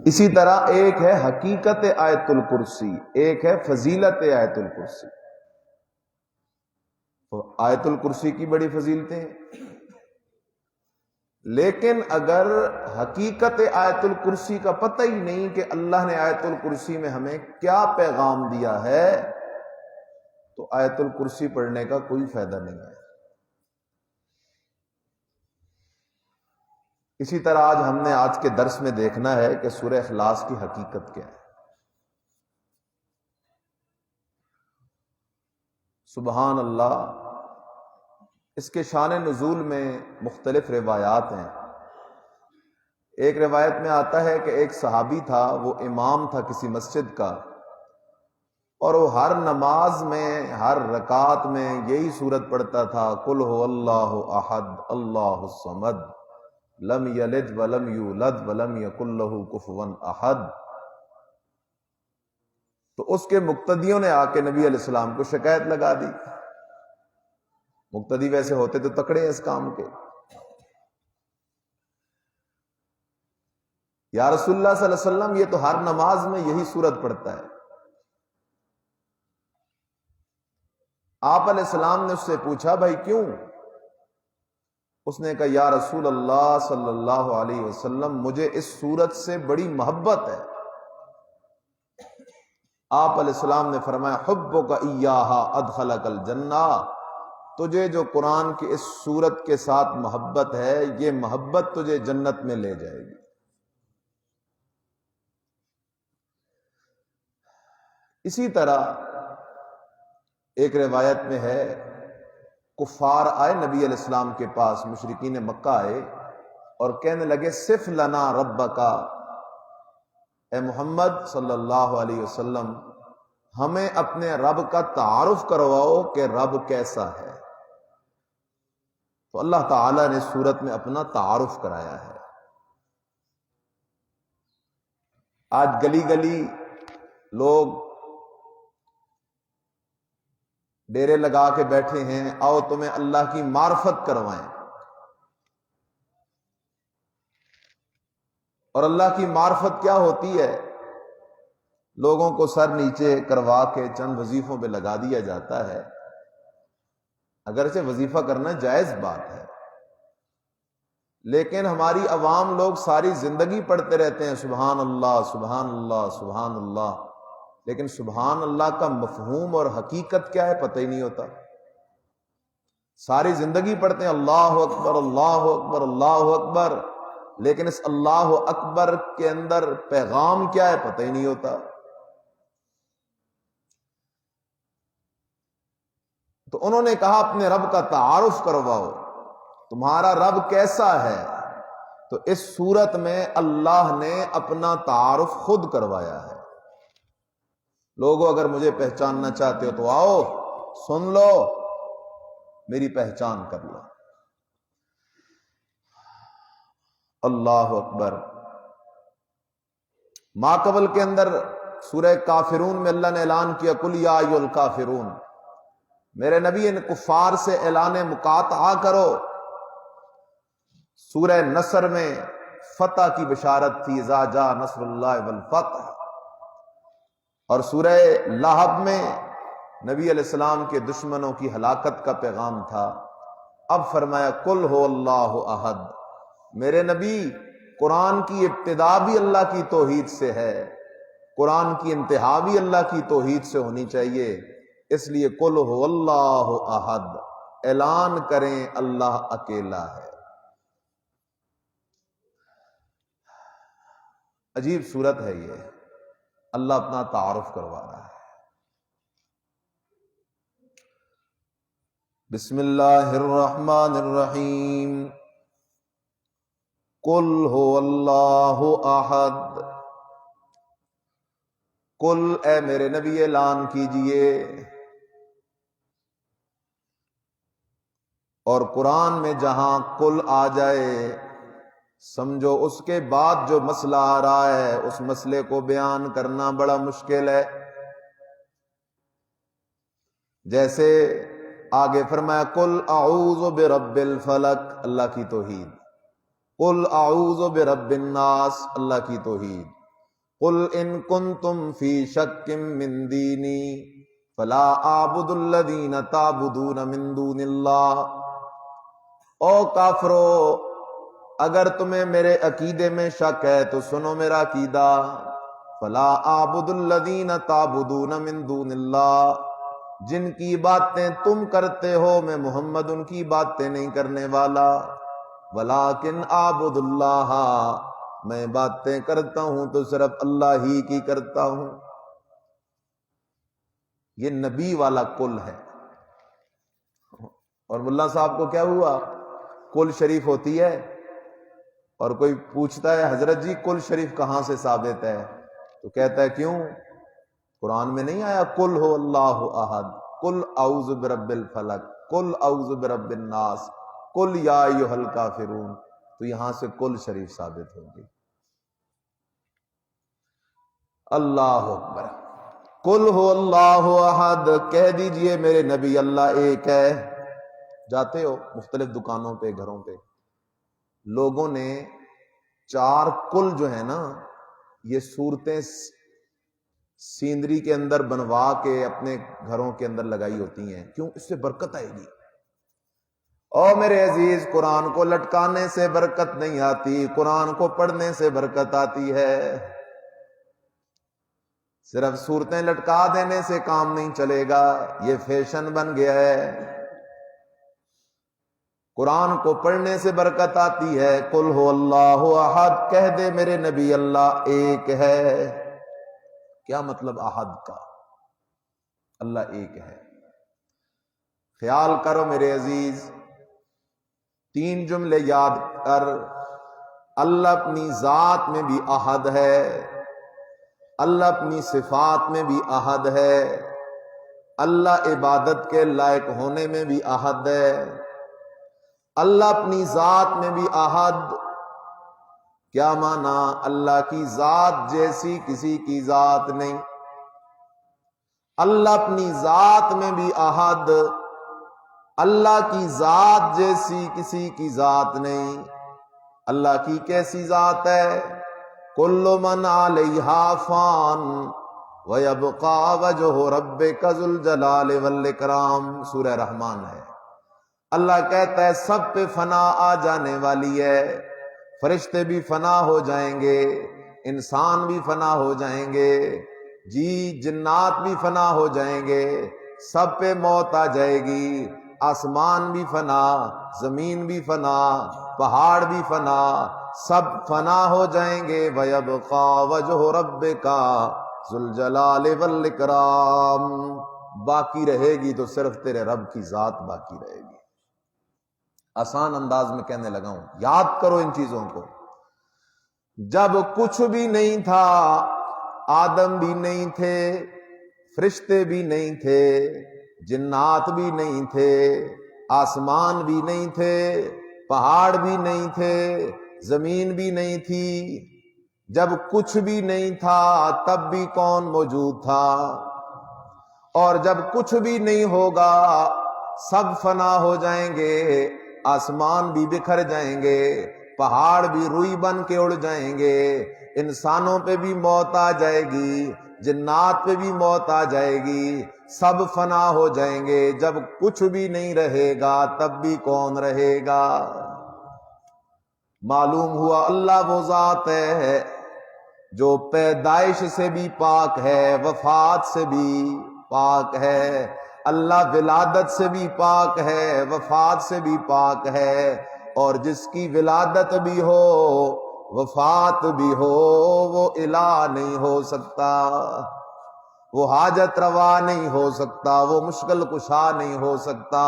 اسی طرح ایک ہے حقیقت آیت الکرسی، ایک ہے فضیلت آیت الکرسی۔ تو آیت الکرسی کی بڑی فضیلتیں ہیں، لیکن اگر حقیقت آیت الکرسی کا پتہ ہی نہیں کہ اللہ نے آیت الکرسی میں ہمیں کیا پیغام دیا ہے، تو آیت الکرسی پڑھنے کا کوئی فائدہ نہیں ہے۔ اسی طرح آج ہم نے آج کے درس میں دیکھنا ہے کہ سورہ اخلاص کی حقیقت کیا ہے۔ سبحان اللہ، اس کے شان نزول میں مختلف روایات ہیں۔ ایک روایت میں آتا ہے کہ ایک صحابی تھا، وہ امام تھا کسی مسجد کا، اور وہ ہر نماز میں ہر رکعت میں یہی سورت پڑھتا تھا، قل هو اللہ احد اللہ الصمد لم یلد ولم یولد ولم یکن لہ کفوا احد۔ تو اس کے مقتدیوں نے آ کے نبی علیہ السلام کو شکایت لگا دی۔ مقتدی ویسے ہوتے تو تکڑے ہیں اس کام کے، یا رسول اللہ صلی اللہ علیہ وسلم یہ تو ہر نماز میں یہی سورت پڑھتا ہے۔ آپ علیہ السلام نے اس سے پوچھا بھائی کیوں؟ اس نے کہا یا رسول اللہ صلی اللہ علیہ وسلم مجھے اس سورت سے بڑی محبت ہے۔ آپ علیہ السلام نے فرمایا حبک ایہا ادخلک الجنہ، تجھے جو قرآن کی اس سورت کے ساتھ محبت ہے، یہ محبت تجھے جنت میں لے جائے گی۔ اسی طرح ایک روایت میں ہے، کفار آئے نبی علیہ السلام کے پاس، مشرکین مکہ آئے اور کہنے لگے صف لنا ربکا، اے محمد صلی اللہ علیہ وسلم ہمیں اپنے رب کا تعارف کرواؤ کہ رب کیسا ہے۔ تو اللہ تعالی نے سورت میں اپنا تعارف کرایا ہے۔ آج گلی گلی لوگ ڈیرے لگا کے بیٹھے ہیں، آؤ تمہیں اللہ کی معرفت کروائیں، اور اللہ کی معرفت کیا ہوتی ہے؟ لوگوں کو سر نیچے کروا کے چند وظیفوں پہ لگا دیا جاتا ہے۔ اگرچہ وظیفہ کرنا جائز بات ہے، لیکن ہماری عوام لوگ ساری زندگی پڑھتے رہتے ہیں سبحان اللہ سبحان اللہ سبحان اللہ، لیکن سبحان اللہ کا مفہوم اور حقیقت کیا ہے پتہ ہی نہیں ہوتا۔ ساری زندگی پڑھتے ہیں اللہ اکبر اللہ اکبر اللہ اکبر، لیکن اس اللہ اکبر کے اندر پیغام کیا ہے پتہ ہی نہیں ہوتا۔ تو انہوں نے کہا اپنے رب کا تعارف کرواؤ، تمہارا رب کیسا ہے؟ تو اس صورت میں اللہ نے اپنا تعارف خود کروایا ہے۔ لوگوں اگر مجھے پہچاننا چاہتے ہو تو آؤ سن لو، میری پہچان کر لو۔ اللہ اکبر۔ ماقبل کے اندر سورہ کافرون میں اللہ نے اعلان کیا قل یا ایھا الکافرون، میرے نبی ان کفار سے اعلان مقاطعہ کرو۔ سورہ نصر میں فتح کی بشارت تھی، اذا جاء نصر اللہ والفتح، اور سورہ لہب میں نبی علیہ السلام کے دشمنوں کی ہلاکت کا پیغام تھا۔ اب فرمایا قل هو اللہ احد، میرے نبی قرآن کی ابتدا بھی اللہ کی توحید سے ہے، قرآن کی انتہا بھی اللہ کی توحید سے ہونی چاہیے، اس لیے قل هو اللہ احد، اعلان کریں اللہ اکیلا ہے۔ عجیب صورت ہے یہ، اللہ اپنا تعارف کروا رہا ہے۔ بسم اللہ الرحمن الرحیم، قل هو اللہ احد، قل اے میرے نبی اعلان کیجئے، اور قرآن میں جہاں قل آ جائے سمجھو اس کے بعد جو مسئلہ آ رہا ہے اس مسئلے کو بیان کرنا بڑا مشکل ہے۔ جیسے آگے فرمایا قل اعوذ برب الفلق، اللہ کی توحید، قل اعوذ برب الناس، اللہ کی توحید، قل ان کنتم فی شک من دینی فلا اعبد الذین تعبدون من دون اللہ۔ او کافرو، اگر تمہیں میرے عقیدے میں شک ہے تو سنو میرا عقیدہ، فلا اعبد الذین تعبدون من دون اللہ، جن کی باتیں تم کرتے ہو میں محمد ان کی باتیں نہیں کرنے والا، ولیکن اعبد اللہ، میں باتیں کرتا ہوں تو صرف اللہ ہی کی کرتا ہوں۔ یہ نبی والا کل ہے۔ اور ملا صاحب کو کیا ہوا؟ کل شریف ہوتی ہے، اور کوئی پوچھتا ہے حضرت جی کل شریف کہاں سے ثابت ہے؟ تو کہتا ہے کیوں؟ قرآن میں نہیں آیا قل ہو اللہ احد، قل اعوذ برب الفلق، قل اعوذ برب الناس، قل یا ایھا الکافرون؟ تو یہاں سے کل شریف ثابت ہوگی۔ اللہ اکبر۔ قل ہو اللہ احد، کہہ دیجئے میرے نبی اللہ ایک ہے۔ جاتے ہو مختلف دکانوں پہ، گھروں پہ، لوگوں نے 4 کل جو ہے نا، یہ صورتیں سینری کے اندر بنوا کے اپنے گھروں کے اندر لگائی ہوتی ہیں۔ کیوں؟ اس سے برکت آئے گی۔ او میرے عزیز، قرآن کو لٹکانے سے برکت نہیں آتی، قرآن کو پڑھنے سے برکت آتی ہے۔ صرف صورتیں لٹکا دینے سے کام نہیں چلے گا، یہ فیشن بن گیا ہے۔ قرآن کو پڑھنے سے برکت آتی ہے۔ قل ہو اللہ احد، کہہ دے میرے نبی اللہ ایک ہے۔ کیا مطلب احد کا؟ اللہ ایک ہے۔ خیال کرو میرے عزیز، 3 جملے یاد کر۔ اللہ اپنی ذات میں بھی احد ہے، اللہ اپنی صفات میں بھی احد ہے، اللہ عبادت کے لائق ہونے میں بھی احد ہے، اللہ اپنی ذات میں بھی احد۔ کیا معنی؟ اللہ کی ذات جیسی کسی کی ذات نہیں، اللہ اپنی ذات میں بھی احد، اللہ کی ذات جیسی کسی کی ذات نہیں۔ اللہ کی کیسی ذات ہے؟ کل من علیہا فان ویبقى وجہ ربک ذو الجلال والاکرام، سورہ رحمان ہے۔ اللہ کہتا ہے سب پہ فنا آ جانے والی ہے، فرشتے بھی فنا ہو جائیں گے، انسان بھی فنا ہو جائیں گے، جی جنات بھی فنا ہو جائیں گے، سب پہ موت آ جائے گی، آسمان بھی فنا، زمین بھی فنا، پہاڑ بھی فنا، سب فنا ہو جائیں گے۔ وَيَبْقَى وَجْهُ رَبِّكَ ذُو الْجَلَالِ وَالْإِكْرَامِ، باقی رہے گی تو صرف تیرے رب کی ذات باقی رہے گی۔ آسان انداز میں کہنے لگا ہوں، یاد کرو ان چیزوں کو۔ جب کچھ بھی نہیں تھا، آدم بھی نہیں تھے، فرشتے بھی نہیں تھے، جنات بھی نہیں تھے، آسمان بھی نہیں تھے، پہاڑ بھی نہیں تھے، زمین بھی نہیں تھی، جب کچھ بھی نہیں تھا تب بھی کون موجود تھا، اور جب کچھ بھی نہیں ہوگا سب فنا ہو جائیں گے، آسمان بھی بکھر جائیں گے، پہاڑ بھی روئی بن کے اڑ جائیں گے، انسانوں پہ بھی موت آ جائے گی، جنات پہ بھی موت آ جائے گی، سب فنا ہو جائیں گے۔ جب کچھ بھی نہیں رہے گا تب بھی کون رہے گا؟ معلوم ہوا اللہ وہ ذات ہے جو پیدائش سے بھی پاک ہے، وفات سے بھی پاک ہے، اللہ ولادت سے بھی پاک ہے، وفات سے بھی پاک ہے، اور جس کی ولادت بھی ہو وفات بھی ہو وہ الہ نہیں ہو سکتا، وہ حاجت روا نہیں ہو سکتا، وہ مشکل کشا نہیں ہو سکتا۔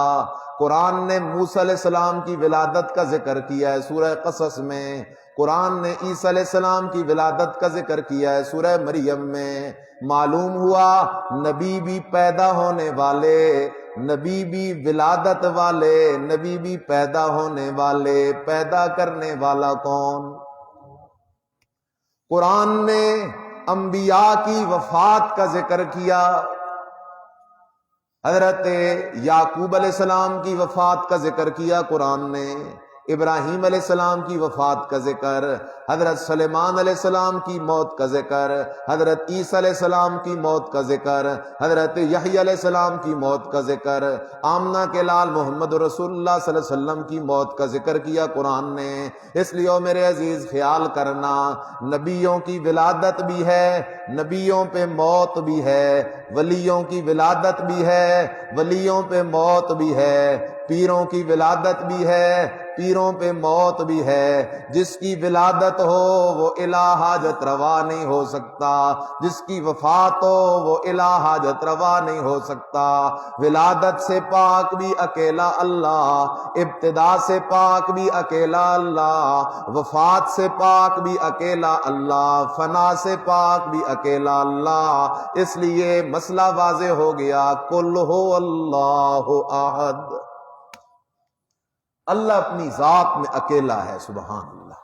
قرآن نے موسیٰ علیہ السلام کی ولادت کا ذکر کیا ہے سورہ قصص میں، قرآن نے عیسیٰ علیہ السلام کی ولادت کا ذکر کیا ہے سورہ مریم میں۔ معلوم ہوا نبی بھی پیدا ہونے والے، نبی بھی ولادت والے، نبی بھی پیدا ہونے والے، پیدا کرنے والا کون؟ قرآن نے انبیاء کی وفات کا ذکر کیا، حضرت یعقوب علیہ السلام کی وفات کا ذکر کیا قرآن نے، ابراہیم علیہ السلام کی وفات کا ذکر، حضرت سلیمان علیہ السلام کی موت کا ذکر، حضرت عیسیٰ علیہ السلام کی موت کا ذکر، حضرت یحییٰ علیہ السلام کی موت کا ذکر، آمنہ کے لال محمد رسول اللہ صلی اللہ علیہ وسلم کی موت کا ذکر کیا قرآن نے۔ اس لیے او میرے عزیز خیال کرنا، نبیوں کی ولادت بھی ہے، نبیوں پہ موت بھی ہے، ولیوں کی ولادت بھی ہے، ولیوں پہ موت بھی ہے، پیروں کی ولادت بھی ہے، پیروں پہ موت بھی ہے۔ جس کی ولادت ہو وہ الہ حاجت روا نہیں ہو سکتا، جس کی وفات ہو وہ الہ حاجت روا نہیں ہو سکتا۔ ولادت سے پاک بھی اکیلا اللہ، ابتدا سے پاک بھی اکیلا اللہ، وفات سے پاک بھی اکیلا اللہ، فنا سے پاک بھی اکیلا اللہ۔ اس لیے مسئلہ واضح ہو گیا، قل ہو اللہ احد، اللہ اپنی ذات میں اکیلا ہے، سبحان اللہ۔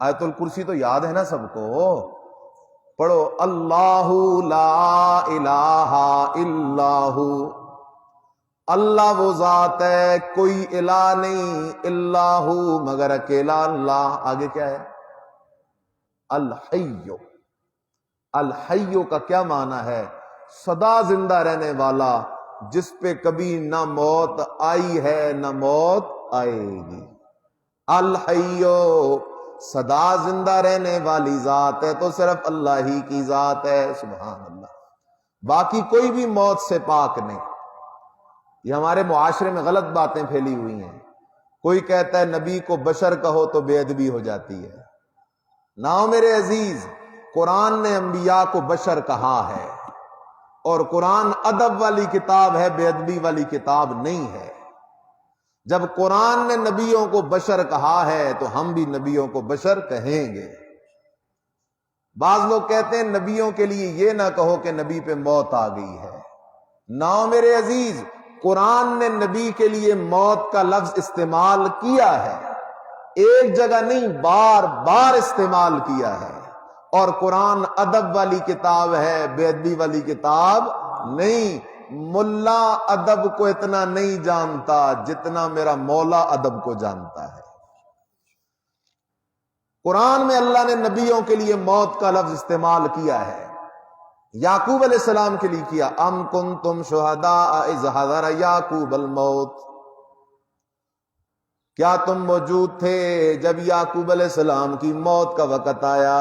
آیت الکرسی تو یاد ہے نا سب کو، پڑھو، اللہ لا الہ الا ہو، اللہ وہ ذات ہے کوئی الہ نہیں، الا ہو مگر اکیلا اللہ۔ آگے کیا ہے؟ الحی، الحی کا کیا معنی ہے؟ سدا زندہ رہنے والا، جس پہ کبھی نہ موت آئی ہے نہ موت آئے گی۔ الحیو، سدا زندہ رہنے والی ذات ہے تو صرف اللہ ہی کی ذات ہے، سبحان اللہ۔ باقی کوئی بھی موت سے پاک نہیں۔ یہ ہمارے معاشرے میں غلط باتیں پھیلی ہوئی ہیں۔ کوئی کہتا ہے نبی کو بشر کہو تو بے ادبی ہو جاتی ہے۔ نہ میرے عزیز، قرآن نے انبیاء کو بشر کہا ہے، اور قرآن ادب والی کتاب ہے، بے ادبی والی کتاب نہیں ہے۔ جب قرآن نے نبیوں کو بشر کہا ہے تو ہم بھی نبیوں کو بشر کہیں گے۔ بعض لوگ کہتے ہیں نبیوں کے لیے یہ نہ کہو کہ نبی پہ موت آ گئی ہے۔ نہ میرے عزیز، قرآن نے نبی کے لیے موت کا لفظ استعمال کیا ہے، ایک جگہ نہیں، بار بار استعمال کیا ہے۔ اور قرآن ادب والی کتاب ہے، بے ادبی والی کتاب نہیں۔ ملا ادب کو اتنا نہیں جانتا جتنا میرا مولا ادب کو جانتا ہے۔ قرآن میں اللہ نے نبیوں کے لیے موت کا لفظ استعمال کیا ہے۔ یعقوب علیہ السلام کے لیے کیا، ام کنتم شہداء اذ حضر یعقوب الموت، کیا تم موجود تھے جب یعقوب علیہ السلام کی موت کا وقت آیا؟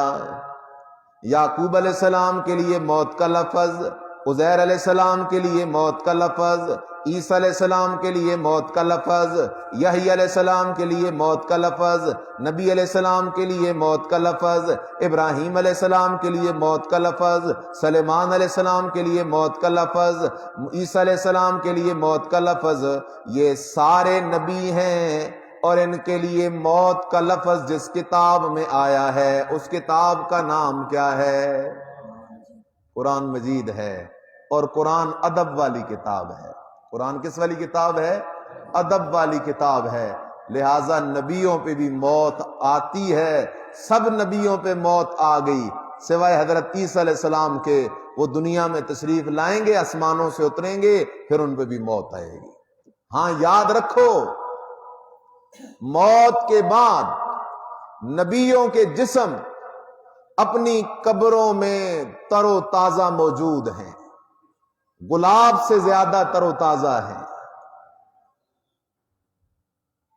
یعقوب علیہ السلام کے لیے موت کا لفظ، عزیر علیہ السلام کے لیے موت کا لفظ، عیسیٰ علیہ السلام کے لیے موت کا لفظ، یحییٰ علیہ السلام کے لیے موت کا لفظ، نبی علیہ السلام کے لیے موت کا لفظ، ابراہیم علیہ السلام کے لیے موت کا لفظ، سلیمان علیہ السلام کے لیے موت کا لفظ، عیسیٰ علیہ السلام کے لیے موت کا لفظ۔ یہ سارے نبی ہیں، اور ان کے لیے موت کا لفظ جس کتاب میں آیا ہے اس کتاب کا نام کیا ہے؟ قرآن مجید ہے۔ اور قرآن ادب والی کتاب ہے۔ قرآن کس والی کتاب ہے؟ ادب والی کتاب ہے۔ لہذا نبیوں پہ بھی موت آتی ہے، سب نبیوں پہ موت آ گئی سوائے حضرت عیسیٰ علیہ السلام کے۔ وہ دنیا میں تشریف لائیں گے، آسمانوں سے اتریں گے، پھر ان پہ بھی موت آئے گی۔ ہاں یاد رکھو، موت کے بعد نبیوں کے جسم اپنی قبروں میں تر و تازہ موجود ہیں، گلاب سے زیادہ تر و تازہ ہیں،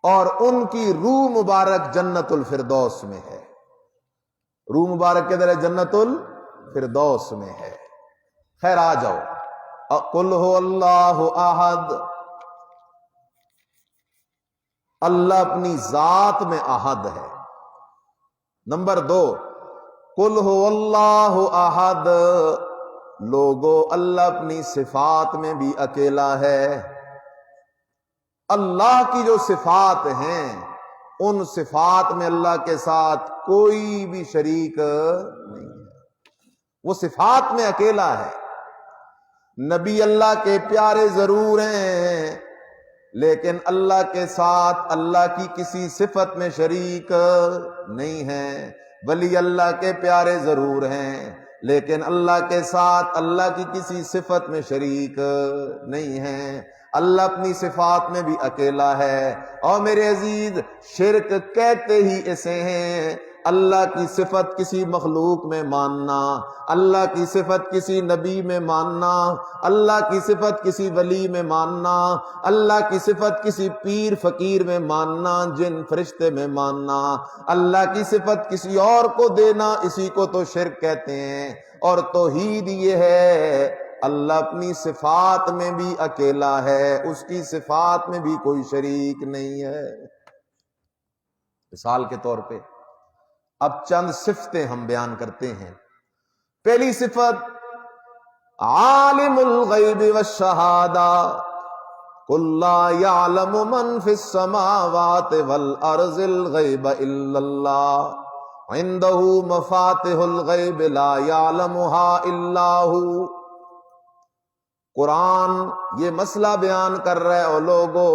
اور ان کی روح مبارک جنت الفردوس میں ہے۔ روح مبارک کدھر ہے؟ جنت الفردوس میں ہے۔ خیر آ جاؤ، قل ہو اللہ احد، اللہ اپنی ذات میں احد ہے۔ نمبر 2، قل ہو اللہ احد، لوگو اللہ اپنی صفات میں بھی اکیلا ہے۔ اللہ کی جو صفات ہیں ان صفات میں اللہ کے ساتھ کوئی بھی شریک نہیں ہے، وہ صفات میں اکیلا ہے۔ نبی اللہ کے پیارے ضرور ہیں، لیکن اللہ کے ساتھ اللہ کی کسی صفت میں شریک نہیں ہیں۔ ولی اللہ کے پیارے ضرور ہیں، لیکن اللہ کے ساتھ اللہ کی کسی صفت میں شریک نہیں ہیں۔ اللہ اپنی صفات میں بھی اکیلا ہے۔ اور میرے عزیز، شرک کہتے ہی اسے ہیں اللہ کی صفت کسی مخلوق میں ماننا، اللہ کی صفت کسی نبی میں ماننا، اللہ کی صفت کسی ولی میں ماننا، اللہ کی صفت کسی پیر فقیر میں ماننا، جن فرشتے میں ماننا، اللہ کی صفت کسی اور کو دینا، اسی کو تو شرک کہتے ہیں۔ اور توحید یہ ہے اللہ اپنی صفات میں بھی اکیلا ہے، اس کی صفات میں بھی کوئی شریک نہیں ہے۔ مثال کے طور پہ اب چند صفتیں ہم بیان کرتے ہیں۔ پہلی صفت عالم الغیب والشہادہ، قل لا يعلم من في السماوات والارض الغیب الا اللہ عنده مفاتح الغیب لا يعلمها الا هو۔ قرآن یہ مسئلہ بیان کر رہا ہے، او لوگو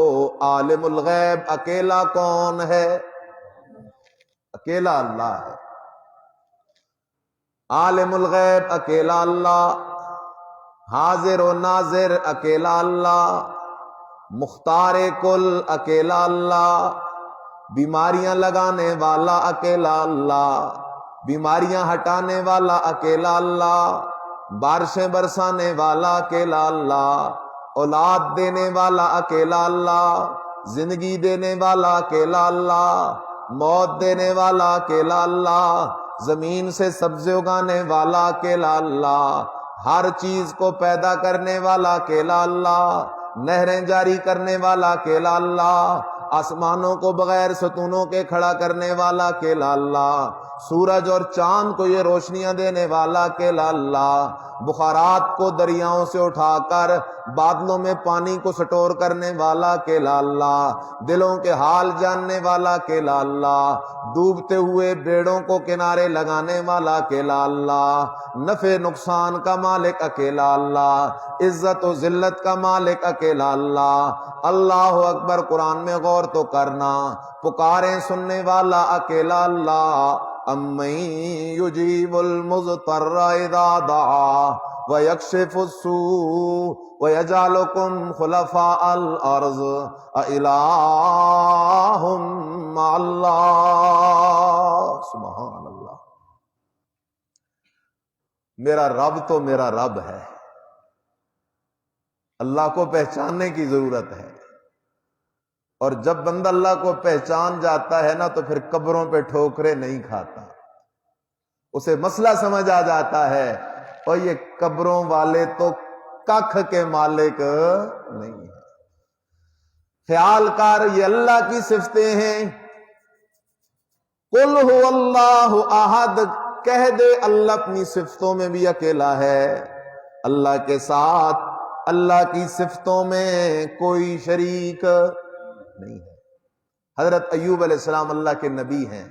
عالم الغیب اکیلا کون ہے؟ اکیلا اللہ ہے۔ عالم الغیب اکیلا اللہ، حاضر و ناظر اکیلا اللہ، مختار کل اکیلا اللہ، بیماریاں لگانے والا اکیلا اللہ، بیماریاں ہٹانے والا اکیلا اللہ، بارشیں برسانے والا اکیلا اللہ، اولاد دینے والا اکیلا اللہ، زندگی دینے والا اکیلا اللہ، موت دینے والا اکیلا اللہ، زمین سے سبزے اگانے والا اکیلا اللہ، ہر چیز کو پیدا کرنے والا اکیلا اللہ، نہریں جاری کرنے والا اکیلا اللہ، آسمانوں کو بغیر ستونوں کے کھڑا کرنے والا اکیلا اللہ، سورج اور چاند کو یہ روشنیاں دینے والا اکیلا اللہ، بخارات کو دریاؤں سے اٹھا کر بادلوں میں پانی کو سٹور کرنے والا اکیلا اللہ، دلوں کے حال جاننے والا اکیلا اللہ، ڈوبتے ہوئے بیڑوں کو کنارے لگانے والا اکیلا اللہ، نفع نقصان کا مالک اکیلا اللہ، عزت و ذلت کا مالک اکیلا اللہ۔ اللہ اکبر، قرآن میں غور تو کرنا، پکاریں سننے والا اکیلا اللہ، امن یجیب المضطر اذا دعا ویکشف السوء ویجعلکم خلفاء الارض االہ مع اللہ۔ سبحان اللہ، میرا رب تو میرا رب ہے۔ اللہ کو پہچاننے کی ضرورت ہے، اور جب بندہ اللہ کو پہچان جاتا ہے نا تو پھر قبروں پہ ٹھوکریں نہیں کھاتا، اسے مسئلہ سمجھ آ جاتا ہے، اور یہ قبروں والے تو ککھ کے مالک نہیں ہیں۔ خیال کر، یہ اللہ کی صفتیں ہیں۔ قل هو اللہ احد، کہہ دے اللہ اپنی صفتوں میں بھی اکیلا ہے، اللہ کے ساتھ اللہ کی صفتوں میں کوئی شریک نہیں ہے۔ حضرت ایوب علیہ السلام اللہ کے نبی ہیں،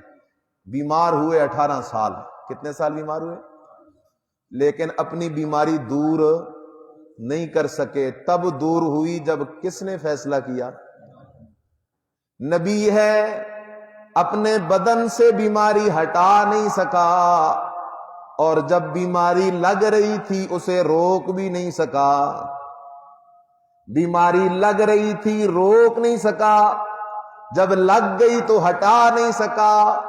بیمار ہوئے 18 سال۔ کتنے سال بیمار ہوئے؟ لیکن اپنی بیماری دور نہیں کر سکے۔ تب دور ہوئی جب کس نے فیصلہ کیا؟ نبی ہے، اپنے بدن سے بیماری ہٹا نہیں سکا، اور جب بیماری لگ رہی تھی اسے روک بھی نہیں سکا۔ بیماری لگ رہی تھی، روک نہیں سکا، جب لگ گئی تو ہٹا نہیں سکا۔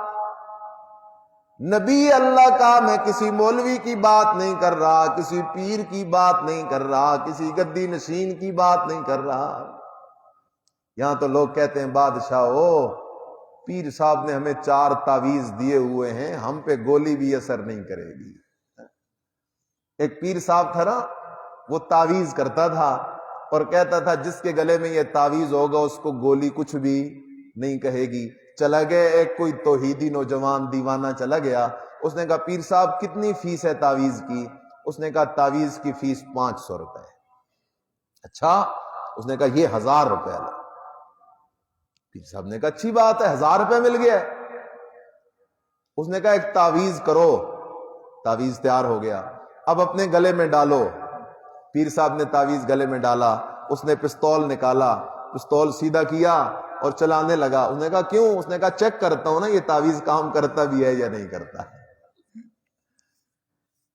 نبی اللہ کا، میں کسی مولوی کی بات نہیں کر رہا، کسی پیر کی بات نہیں کر رہا، کسی گدی نشین کی بات نہیں کر رہا۔ یہاں تو لوگ کہتے ہیں بادشاہو، پیر صاحب نے ہمیں 4 تعویذ دیے ہوئے ہیں، ہم پہ گولی بھی اثر نہیں کرے گی۔ ایک پیر صاحب تھا نا، وہ تعویذ کرتا تھا اور کہتا تھا جس کے گلے میں یہ تعویذ ہوگا اس کو گولی کچھ بھی نہیں کہے گی۔ چلا گیا ایک کوئی توحیدی نوجوان دیوانہ چلا گیا، اس نے کہا پیر صاحب کتنی فیس ہے تعویذ کی؟ اس نے کہا تعویذ کی فیس 500 روپے۔ اچھا، اس نے کہا یہ 1000 روپے لو۔ پیر صاحب نے کہا اچھی بات ہے، 1000 روپے مل گیا۔ اس نے کہا ایک تعویذ کرو۔ تعویذ تیار ہو گیا، اب اپنے گلے میں ڈالو۔ پیر صاحب نے تعویذ گلے میں ڈالا، اس نے پستول نکالا، پستول سیدھا کیا اور چلانے لگا۔ اس نے کہا کیوں؟ اس نے کہا چیک کرتا ہوں نا یہ تعویذ کام کرتا بھی ہے یا نہیں کرتا ہے۔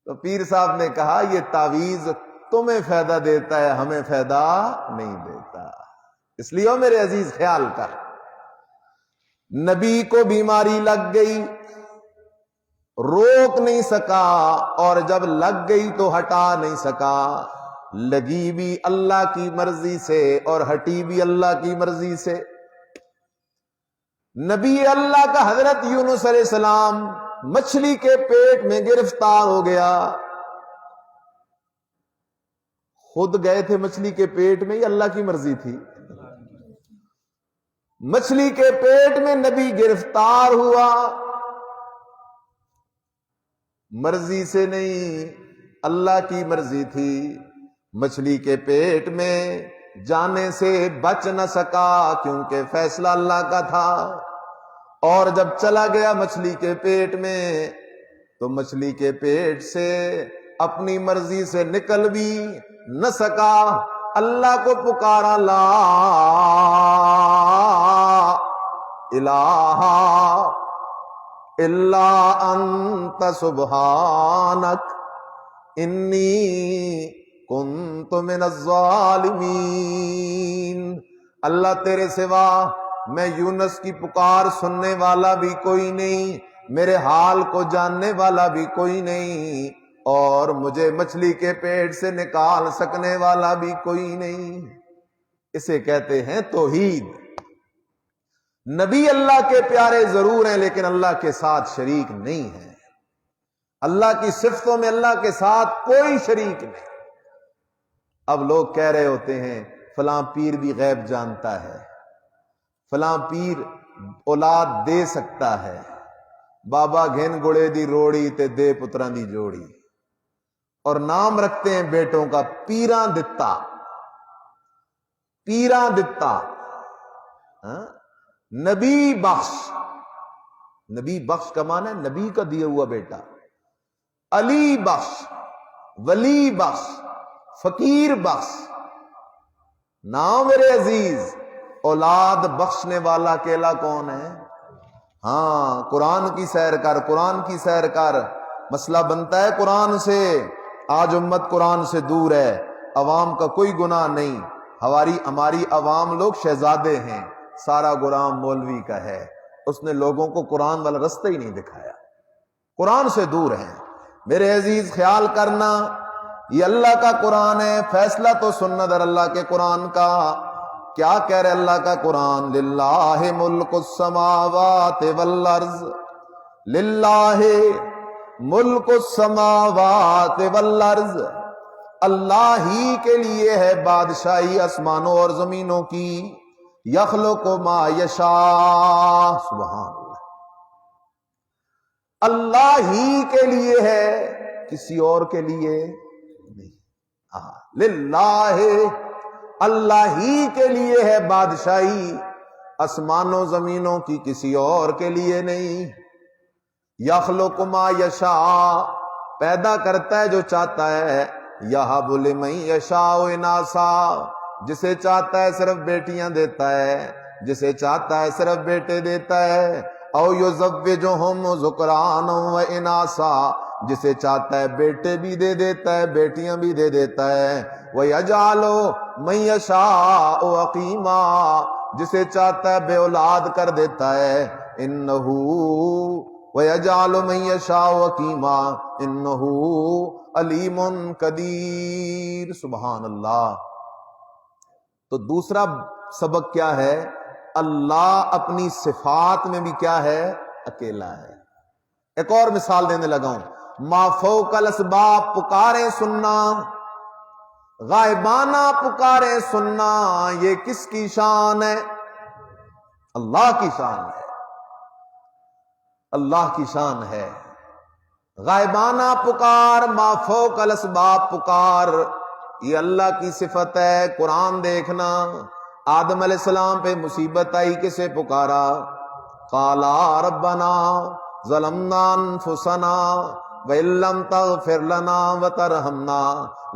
تو پیر صاحب نے کہا یہ تعویذ تمہیں فائدہ دیتا ہے، ہمیں فائدہ نہیں دیتا اس لیے میرے عزیز خیال کر، نبی کو بیماری لگ گئی، روک نہیں سکا، اور جب لگ گئی تو ہٹا نہیں سکا، لگی بھی اللہ کی مرضی سے اور ہٹی بھی اللہ کی مرضی سے۔ نبی اللہ کا حضرت یونس علیہ السلام مچھلی کے پیٹ میں گرفتار ہو گیا، خود گئے تھے مچھلی کے پیٹ میں، یہ اللہ کی مرضی تھی؟ مچھلی کے پیٹ میں نبی گرفتار ہوا، مرضی سے نہیں، اللہ کی مرضی تھی۔ مچھلی کے پیٹ میں جانے سے بچ نہ سکا کیونکہ فیصلہ اللہ کا تھا، اور جب چلا گیا مچھلی کے پیٹ میں تو مچھلی کے پیٹ سے اپنی مرضی سے نکل بھی نہ سکا۔ اللہ کو پکارا، لا الہ الا انت سبحانک انی کنت من الظالمین۔ اللہ تیرے سوا میں یونس کی پکار سننے والا بھی کوئی نہیں، میرے حال کو جاننے والا بھی کوئی نہیں، اور مجھے مچھلی کے پیٹ سے نکال سکنے والا بھی کوئی نہیں۔ اسے کہتے ہیں توحید۔ نبی اللہ کے پیارے ضرور ہیں لیکن اللہ کے ساتھ شریک نہیں ہیں، اللہ کی صفتوں میں اللہ کے ساتھ کوئی شریک نہیں۔ اب لوگ کہہ رہے ہوتے ہیں فلاں پیر بھی غیب جانتا ہے، فلاں پیر اولاد دے سکتا ہے، بابا گھن گڑے دی روڑی تے دے پتراں دی جوڑی، اور نام رکھتے ہیں بیٹوں کا پیراں دتا، پیراں دتا، نبی بخش۔ نبی بخش کا معنی ہے نبی کا دیا ہوا بیٹا، علی بخش، ولی بخش، فقیر بخش۔ نام میرے عزیز، اولاد بخشنے والا اکیلا کون ہے؟ ہاں، قرآن کی سیر کر، قرآن کی سیر کر۔ مسئلہ بنتا ہے قرآن سے، آج امت قرآن سے دور ہے، عوام کا کوئی گناہ نہیں، ہماری عوام لوگ شہزادے ہیں، سارا گناہ مولوی کا ہے، اس نے لوگوں کو قرآن والا رستہ ہی نہیں دکھایا، قرآن سے دور ہیں۔ میرے عزیز خیال کرنا، یہ اللہ کا قرآن ہے، فیصلہ تو سننا در اللہ کے قرآن کا۔ کیا کہہ رہے اللہ کا قرآن؟ للہ ملک السماوات والارض، للہ ملک السماوات والارض، اللہ ہی کے لیے ہے بادشاہی آسمانوں اور زمینوں کی، یخلق ما یشاء، سبحان اللہ، اللہ ہی کے لیے ہے، کسی اور کے لیے نہیں۔ للہ، اللہ ہی کے لیے ہے بادشاہی آسمانوں زمینوں کی، کسی اور کے لیے نہیں۔ یخلق ما یشاء، پیدا کرتا ہے جو چاہتا ہے، یہب لمن یشاء اناسا، جسے چاہتا ہے صرف بیٹیاں دیتا ہے، جسے چاہتا ہے صرف بیٹے دیتا ہے، او یزوجہم ذکرانا و اناسا، جسے چاہتا ہے بیٹے بھی دے دیتا ہے بیٹیاں بھی دے دیتا ہے، وَيَجْعَلُ مَن يَشَاءُ عَقِيمًا، جسے چاہتا ہے بے اولاد کر دیتا ہے، انہو وَيَجْعَلُ مَن يَشَاءُ عَقِيمًا انہو علیم قدیر۔ سبحان اللہ۔ تو دوسرا سبق کیا ہے؟ اللہ اپنی صفات میں بھی کیا ہے؟ اکیلا ہے۔ ایک اور مثال دینے لگا ہوں، ما فوق الاسباب، پکاریں سننا، غائبانہ پکاریں سننا، یہ کس کی شان ہے؟ اللہ کی شان ہے، اللہ کی شان ہے۔ غائبانہ پکار، ما فوق الاسباب پکار، یہ اللہ کی صفت ہے۔ قرآن دیکھنا، آدم علیہ السلام پہ مصیبت آئی، کسے پکارا؟ قالا ربنا ظلمنا انفسنا وَإِن لَّمْ تَغْفِرْ لَنَا وَتَرْحَمْنَا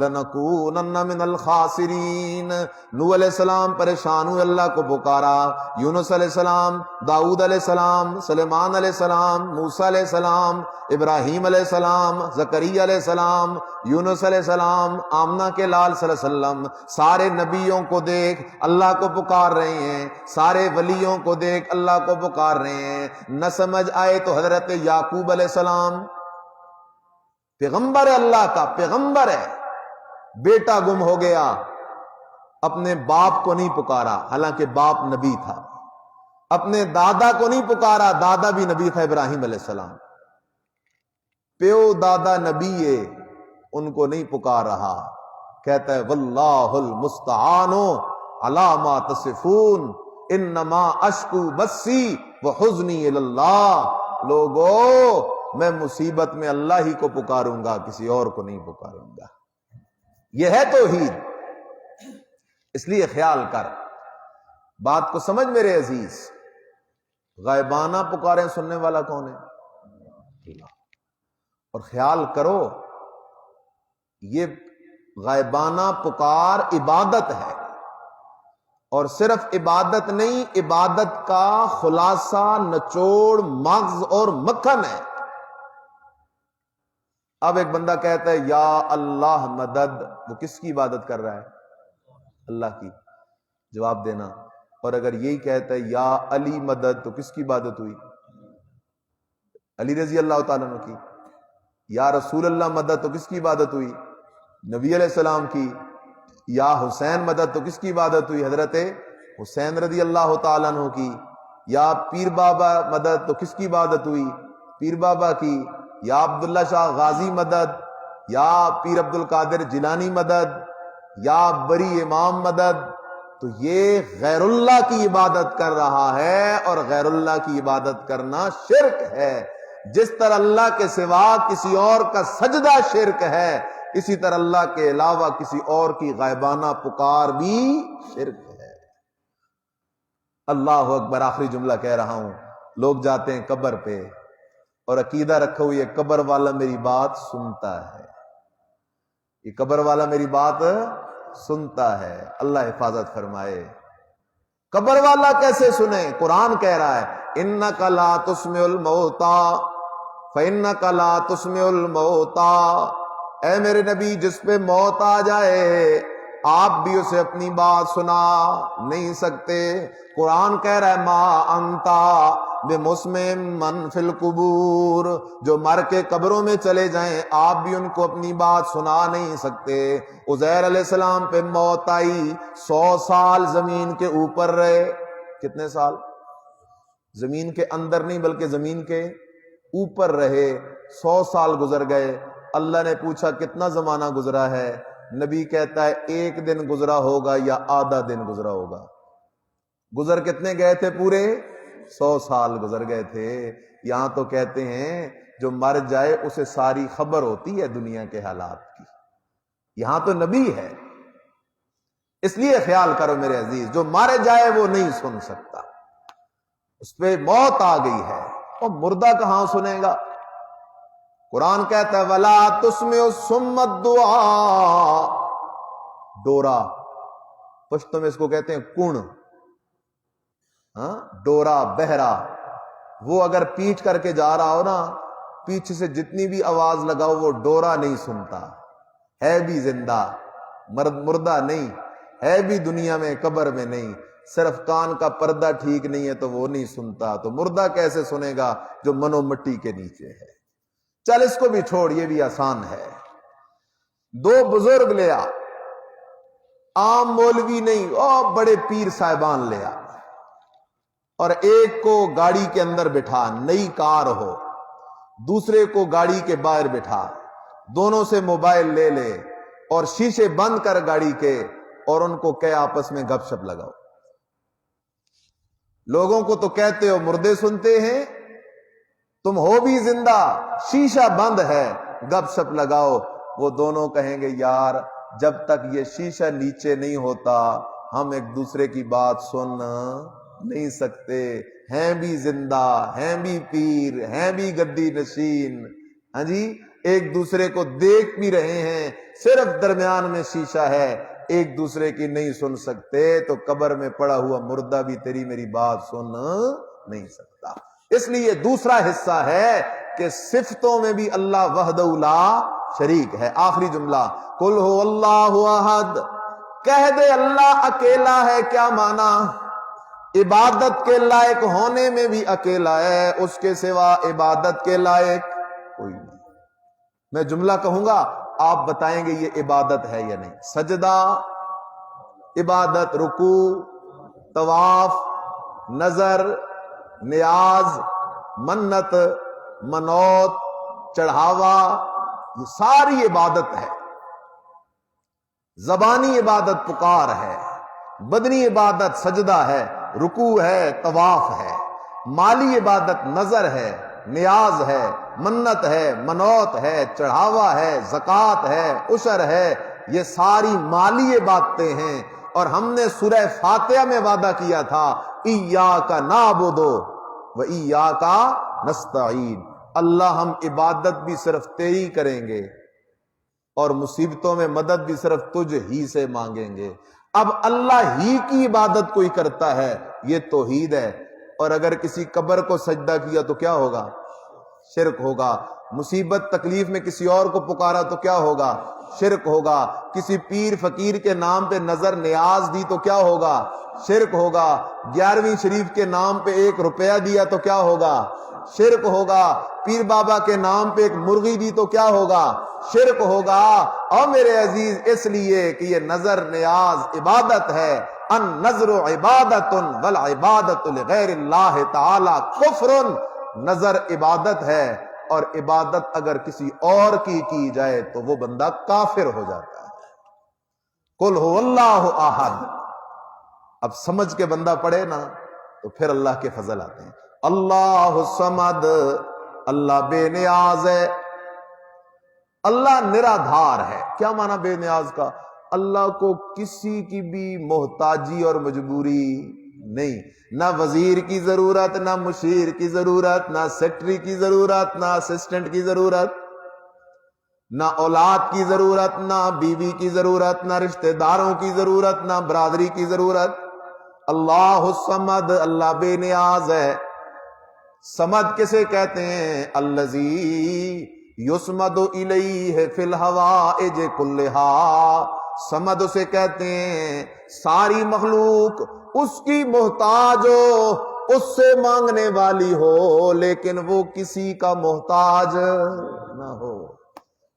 لَنَكُونَنَّ مِنَ الْخَاسِرِينَ۔ نوح علیہ السلام پریشان ہوئے، اللہ کو پکارا، یونس علیہ السلام، داؤد علیہ السلام، سلیمان علیہ السلام، موسیٰ علیہ السلام، ابراہیم علیہ السلام، زکریا علیہ السلام، یونس علیہ السلام، آمنہ کے لال صلی اللہ علیہ وسلم، سارے نبیوں کو دیکھ اللہ کو پکار رہے ہیں، سارے ولیوں کو دیکھ اللہ کو پکار رہے ہیں۔ نہ سمجھ آئے تو حضرت یعقوب علیہ السلام، پیغمبر ہے، اللہ کا پیغمبر ہے، بیٹا گم ہو گیا، اپنے باپ کو نہیں پکارا حالانکہ باپ نبی تھا، اپنے دادا کو نہیں پکارا، دادا بھی نبی تھا ابراہیم علیہ السلام، پیو دادا نبی ہے، ان کو نہیں پکار رہا، کہتا ہے واللہ المستعان علی ما تصفون انما اشکو بثی وحزنی الی اللہ۔ لوگو میں مصیبت میں اللہ ہی کو پکاروں گا، کسی اور کو نہیں پکاروں گا۔ یہ ہے توحید۔ اس لیے خیال کر، بات کو سمجھ میرے عزیز، غائبانہ پکاریں سننے والا کون ہے؟ اللہ۔ اور خیال کرو یہ غائبانہ پکار عبادت ہے، اور صرف عبادت نہیں، عبادت کا خلاصہ، نچوڑ، مغز اور مکھن ہے۔ اب ایک بندہ کہتا ہے یا اللہ مدد، وہ کس کی عبادت کر رہا ہے؟ اللہ کی۔ جواب دینا۔ اور اگر یہی کہتا ہے یا علی مدد، تو کس کی عبادت ہوئی؟ علی رضی اللہ تعالیٰ عنہ کی۔ یا رسول اللہ مدد، تو کس کی عبادت ہوئی؟ نبی علیہ السلام کی۔ یا حسین مدد، تو کس کی عبادت ہوئی؟ حضرت حسین رضی اللہ تعالیٰ عنہ کی۔ یا پیر بابا مدد، تو کس کی عبادت ہوئی؟ پیر بابا کی۔ یا عبداللہ شاہ غازی مدد، یا پیر عبد القادر جیلانی مدد، یا بری امام مدد، تو یہ غیر اللہ کی عبادت کر رہا ہے، اور غیر اللہ کی عبادت کرنا شرک ہے۔ جس طرح اللہ کے سوا کسی اور کا سجدہ شرک ہے، اسی طرح اللہ کے علاوہ کسی اور کی غائبانہ پکار بھی شرک ہے۔ اللہ اکبر۔ آخری جملہ کہہ رہا ہوں، لوگ جاتے ہیں قبر پہ اور عقیدہ رکھے ہوئے قبر والا میری بات سنتا ہے، یہ قبر والا میری بات سنتا ہے۔ اللہ حفاظت فرمائے۔ قبر والا کیسے سنے؟ قرآن کہہ رہا ہے انک لا تسمع الموتى فانک لا تسمع الموتى۔ اے میرے نبی، جس پہ موت آ جائے آپ بھی اسے اپنی بات سنا نہیں سکتے۔ قرآن کہہ رہا ہے ما انتا بمسمع من فی القبور، جو مر کے قبروں میں چلے جائیں آپ بھی ان کو اپنی بات سنا نہیں سکتے۔ عزیر علیہ السلام پہ موت آئی، 100 سال زمین کے اوپر رہے۔ کتنے سال؟ زمین کے اندر نہیں بلکہ زمین کے اوپر رہے، 100 سال گزر گئے۔ اللہ نے پوچھا کتنا زمانہ گزرا ہے؟ نبی کہتا ہے 1 دن گزرا ہوگا یا آدھا دن گزرا ہوگا۔ گزر کتنے گئے تھے؟ پورے 100 سال گزر گئے تھے۔ یہاں تو کہتے ہیں جو مر جائے اسے ساری خبر ہوتی ہے دنیا کے حالات کی، یہاں تو نبی ہے۔ اس لیے خیال کرو میرے عزیز، جو مر جائے وہ نہیں سن سکتا، اس پہ موت آ گئی ہے، اور مردہ کہاں سنے گا؟ قرآن کہتا ہے وَلَا تُسْمِعُ الصُّمَّ الدُّعَاءَ۔ ڈورا، پشتوں میں اس کو کہتے ہیں کن، ڈورا بہرا، وہ اگر پیٹ کر کے جا رہا ہو نا، پیچھے سے جتنی بھی آواز لگاؤ وہ ڈورا نہیں سنتا، ہے بھی زندہ، مردہ نہیں ہے، بھی دنیا میں قبر میں نہیں، صرف کان کا پردہ ٹھیک نہیں ہے تو وہ نہیں سنتا۔ تو مردہ کیسے سنے گا جو منو مٹی کے نیچے ہے؟ چل اس کو بھی چھوڑ، یہ بھی آسان ہے۔ 2 بزرگ لیا، عام مولوی نہیں، بڑے پیر صاحبان لیا، اور ایک کو گاڑی کے اندر بٹھا، نئی کار ہو، دوسرے کو گاڑی کے باہر بٹھا، دونوں سے موبائل لے لے اور شیشے بند کر گاڑی کے، اور ان کو کہ آپس میں گپ شپ لگاؤ۔ لوگوں کو تو کہتے ہو مردے سنتے ہیں، تم ہو بھی زندہ، شیشہ بند ہے، گپ شپ لگاؤ۔ وہ دونوں کہیں گے یار جب تک یہ شیشہ نیچے نہیں ہوتا ہم ایک دوسرے کی بات سن نہیں سکتے، ہیں بھی زندہ، ہیں بھی پیر، ہیں بھی گدی نشین، ہاں جی، ایک دوسرے کو دیکھ بھی رہے ہیں، صرف درمیان میں شیشہ ہے، ایک دوسرے کی نہیں سن سکتے، تو قبر میں پڑا ہوا مردہ بھی تیری میری بات سن نہیں سکتا۔ اس لیے دوسرا حصہ ہے کہ صفتوں میں بھی اللہ وحدہ لا شریک ہے۔ آخری جملہ، قل هو اللہ احد، کہہ دے اللہ اکیلا ہے۔ کیا معنی؟ عبادت کے لائق ہونے میں بھی اکیلا ہے، اس کے سوا عبادت کے لائق کوئی نہیں۔ میں جملہ کہوں گا، آپ بتائیں گے یہ عبادت ہے یا نہیں۔ سجدہ عبادت، رکوع، طواف، نظر، نیاز، منت، منوت، چڑھاوا، یہ ساری عبادت ہے۔ زبانی عبادت پکار ہے، بدنی عبادت سجدہ ہے، رکوع ہے، طواف ہے، مالی عبادت نظر ہے، نیاز ہے، منت ہے، منوت ہے، چڑھاوا ہے، زکوٰۃ ہے، عشر ہے، یہ ساری مالی عبادتیں ہیں۔ اور ہم نے سورہ فاتحہ میں وعدہ کیا تھا، ایاک نعبد و ایاک نستعین، اللہ ہم عبادت بھی صرف تیری کریں گے اور مصیبتوں میں مدد بھی صرف تجھ ہی سے مانگیں گے۔ اب اللہ ہی کی عبادت کوئی کرتا ہے، یہ توحید ہے۔ اور اگر کسی قبر کو سجدہ کیا تو کیا ہوگا؟ شرک ہوگا۔ مصیبت تکلیف میں کسی اور کو پکارا تو کیا ہوگا؟ شرک ہوگا۔ کسی پیر فقیر کے نام پہ نظر نیاز دی تو کیا ہوگا؟ شرک ہوگا۔ 11ویں شریف کے نام پہ 1 روپیہ دیا تو کیا ہوگا؟ شرک ہوگا۔ پیر بابا کے نام پہ ایک مرغی دی تو کیا ہوگا؟ شرک ہوگا۔ اور میرے عزیز، اس لیے کہ یہ نظر نیاز عبادت ہے۔ النظر عبادت والعبادت لغیر اللہ تعالی کفر، نظر عبادت ہے، اور عبادت اگر کسی اور کی جائے تو وہ بندہ کافر ہو جاتا ہے۔ قل هو اللہ احد، اب سمجھ کے بندہ پڑھے نا تو پھر اللہ کے فضل آتے ہیں۔ اللہ الصمد، اللہ بے نیاز ہے، اللہ نرادھار ہے۔ کیا معنی بے نیاز کا؟ اللہ کو کسی کی بھی محتاجی اور مجبوری نہیں، نہ وزیر کی ضرورت، نہ مشیر کی ضرورت، نہ سیکٹری کی ضرورت، نہ اسسٹنٹ کی ضرورت، نہ اولاد کی ضرورت، نہ بیوی کی ضرورت، نہ رشتہ داروں کی ضرورت، نہ برادری کی ضرورت۔ اللہ الصمد، اللہ بے نیاز ہے۔ صمد کسے کہتے ہیں؟ الذی یصمد الیہ فی الحوائج کلھا، صمد اسے کہتے ہیں ساری مخلوق اس کی محتاج ہو، اس سے مانگنے والی ہو، لیکن وہ کسی کا محتاج نہ ہو،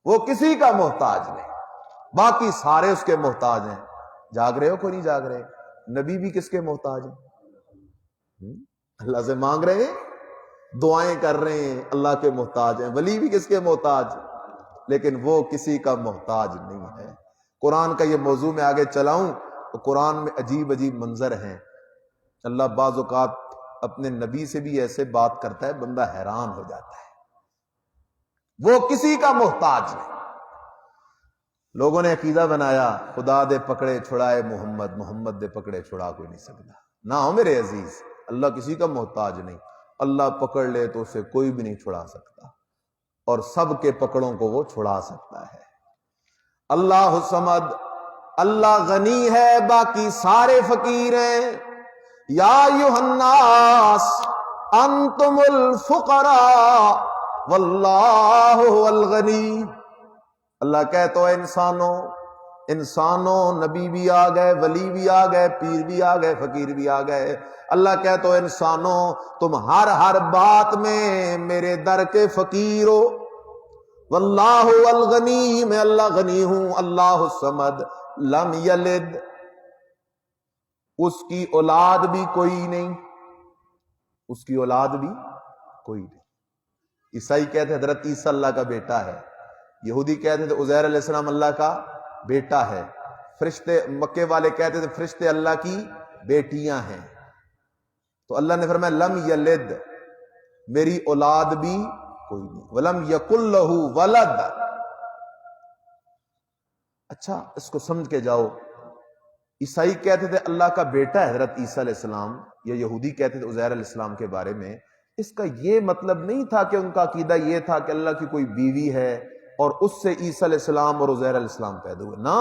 وہ کسی کا محتاج نہیں، باقی سارے اس کے محتاج ہیں۔ جاگ رہے ہو کوئی نہیں جاگ رہے؟ نبی بھی کس کے محتاج ہیں؟ اللہ سے مانگ رہے ہیں، دعائیں کر رہے ہیں، اللہ کے محتاج ہیں۔ ولی بھی کس کے محتاج؟ لیکن وہ کسی کا محتاج نہیں ہے۔ قرآن کا یہ موضوع میں آگے چلاؤں تو قرآن میں عجیب عجیب منظر ہیں۔ اللہ بعض اوقات اپنے نبی سے بھی ایسے بات کرتا ہے بندہ حیران ہو جاتا ہے۔ وہ کسی کا محتاج نہیں۔ لوگوں نے عقیدہ بنایا خدا دے پکڑے چھڑائے محمد، محمد دے پکڑے چھڑا کوئی نہیں سکتا۔ نہ ہو میرے عزیز، اللہ کسی کا محتاج نہیں، اللہ پکڑ لے تو اسے کوئی بھی نہیں چھڑا سکتا، اور سب کے پکڑوں کو وہ چھڑا سکتا ہے۔ اللہ الصمد، اللہ غنی ہے، باقی سارے فقیر ہیں۔ یا ایھا الناس انتم الفقراء واللہ هو الغنی، اللہ کہتا ہے انسانوں، نبی بھی آ گئے، ولی بھی آ گئے، پیر بھی آ گئے، فقیر بھی آ گئے۔ اللہ کہتا ہے انسانوں، تم ہر بات میں میرے در کے فقیر ہو۔ واللہ الغنی، میں اللہ غنی ہوں۔ اللہ الصمد، لم یلد، اس کی اولاد بھی کوئی نہیں، اس کی اولاد بھی کوئی نہیں۔ عیسائی کہتے ہیں حضرت عیسیٰ اللہ کا بیٹا ہے، یہودی کہتے تھے عزیر علیہ السلام اللہ کا بیٹا ہے، فرشتے مکے والے کہتے تھے فرشتے اللہ کی بیٹیاں ہیں۔ تو اللہ نے فرمایا لم یلد، میری اولاد بھی کوئی نہیں، ولم یکن لہ ولد۔ اچھا اس کو سمجھ کے جاؤ، عیسائی کہتے تھے اللہ کا بیٹا ہے حضرت عیسیٰ علیہ السلام، یا یہودی کہتے تھے عزیر علیہ السلام کے بارے میں، اس کا یہ مطلب نہیں تھا کہ ان کا عقیدہ یہ تھا کہ اللہ کی کوئی بیوی ہے، اور اس سے عیسیٰ علیہ السلام اور عزیر علیہ السلام پیدا ہوئے، نہ،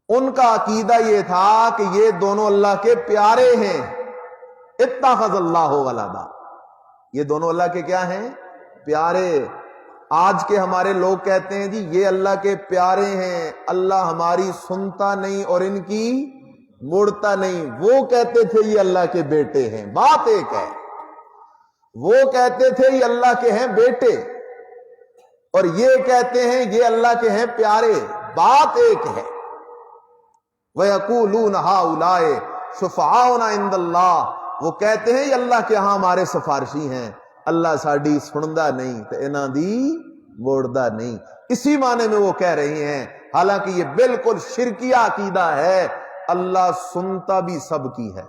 ان کا عقیدہ یہ تھا کہ یہ دونوں اللہ کے پیارے ہیں، اتخذ اللہ ولدا، یہ دونوں اللہ کے کیا ہیں؟ پیارے۔ آج کے ہمارے لوگ کہتے ہیں جی یہ اللہ کے پیارے ہیں، اللہ ہماری سنتا نہیں اور ان کی مڑتا نہیں۔ وہ کہتے تھے یہ اللہ کے بیٹے ہیں، بات ایک ہے۔ وہ کہتے تھے یہ اللہ کے ہیں بیٹے، اور یہ کہتے ہیں یہ اللہ کے ہیں پیارے، بات ایک ہے۔ وَيَقُولُونَ هَؤُلَاءِ شُفَعَاؤُنَا عِندَ اللَّهِ، وہ کہتے ہیں یہ اللہ کے ہاں ہمارے سفارشی ہیں، اللہ ساڈی سندا نہیں تے انہاں دی موڑدا نہیں۔ اسی معنی میں وہ کہہ رہی ہیں، حالانکہ یہ بالکل شرکیہ عقیدہ ہے، اللہ سنتا بھی سب کی ہے۔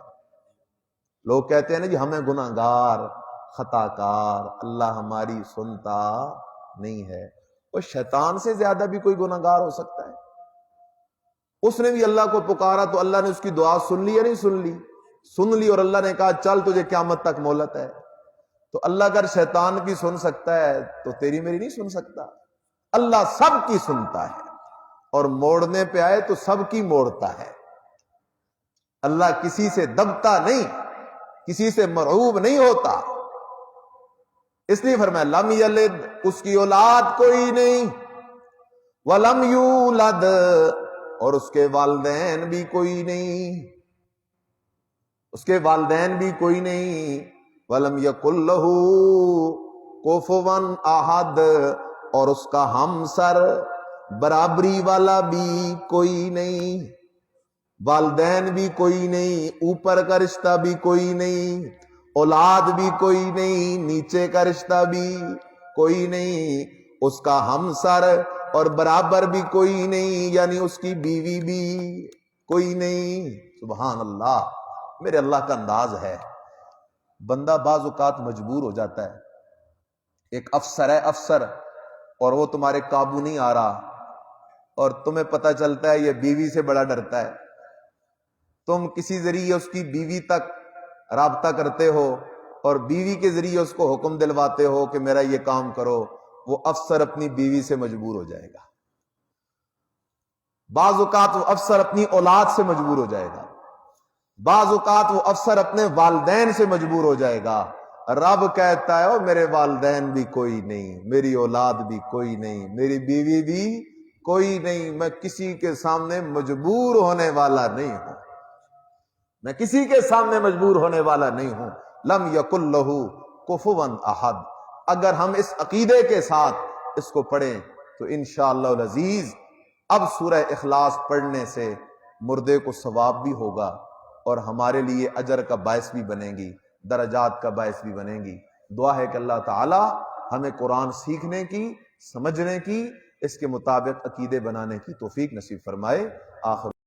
لوگ کہتے ہیں نا جی ہمیں گناہگار، خطا کار، اللہ ہماری سنتا نہیں ہے۔ وہ شیطان سے زیادہ بھی کوئی گناہگار ہو سکتا ہے؟ اس نے بھی اللہ کو پکارا تو اللہ نے اس کی دعا سن لی یا نہیں سن لی؟ سن لی، اور اللہ نے کہا چل تجھے قیامت تک مہلت ہے۔ تو اللہ اگر شیطان کی سن سکتا ہے تو تیری میری نہیں سن سکتا؟ اللہ سب کی سنتا ہے، اور موڑنے پہ آئے تو سب کی موڑتا ہے۔ اللہ کسی سے دبتا نہیں، کسی سے مرعوب نہیں ہوتا۔ اس لیے فرمایا لم یلد، اس کی اولاد کوئی نہیں، ولم یولد، اور اس کے والدین بھی کوئی نہیں، اس کے والدین بھی کوئی نہیں، وَلَمْ يَكُنْ لَهُ كُفُوًا أَحَدٌ، اور اس کا ہمسر برابری والا بھی کوئی نہیں، والدین بھی کوئی نہیں، اوپر کا رشتہ بھی کوئی نہیں، اولاد بھی کوئی نہیں، نیچے کا رشتہ بھی کوئی نہیں، اس کا ہمسر اور برابر بھی کوئی نہیں، یعنی اس کی بیوی بھی کوئی نہیں۔ سبحان اللہ، میرے اللہ کا انداز ہے۔ بندہ بعض اوقات مجبور ہو جاتا ہے، ایک افسر ہے افسر، اور وہ تمہارے قابو نہیں آ رہا، اور تمہیں پتہ چلتا ہے یہ بیوی سے بڑا ڈرتا ہے، تم کسی ذریعے اس کی بیوی تک رابطہ کرتے ہو اور بیوی کے ذریعے اس کو حکم دلواتے ہو کہ میرا یہ کام کرو، وہ افسر اپنی بیوی سے مجبور ہو جائے گا۔ بعض اوقات وہ افسر اپنی اولاد سے مجبور ہو جائے گا، بعض اوقات وہ افسر اپنے والدین سے مجبور ہو جائے گا۔ رب کہتا ہے او میرے والدین بھی کوئی نہیں، میری اولاد بھی کوئی نہیں، میری بیوی بھی کوئی نہیں، میں کسی کے سامنے مجبور ہونے والا نہیں ہوں، میں کسی کے سامنے مجبور ہونے والا نہیں ہوں۔ لم یکن لہ کفوا احد۔ اگر ہم اس عقیدے کے ساتھ اس کو پڑھیں تو انشاءاللہ العزیز اب سورہ اخلاص پڑھنے سے مردے کو ثواب بھی ہوگا، اور ہمارے لیے اجر کا باعث بھی بنے گی، درجات کا باعث بھی بنے گی۔ دعا ہے کہ اللہ تعالی ہمیں قرآن سیکھنے کی، سمجھنے کی، اس کے مطابق عقیدے بنانے کی توفیق نصیب فرمائے۔ آخر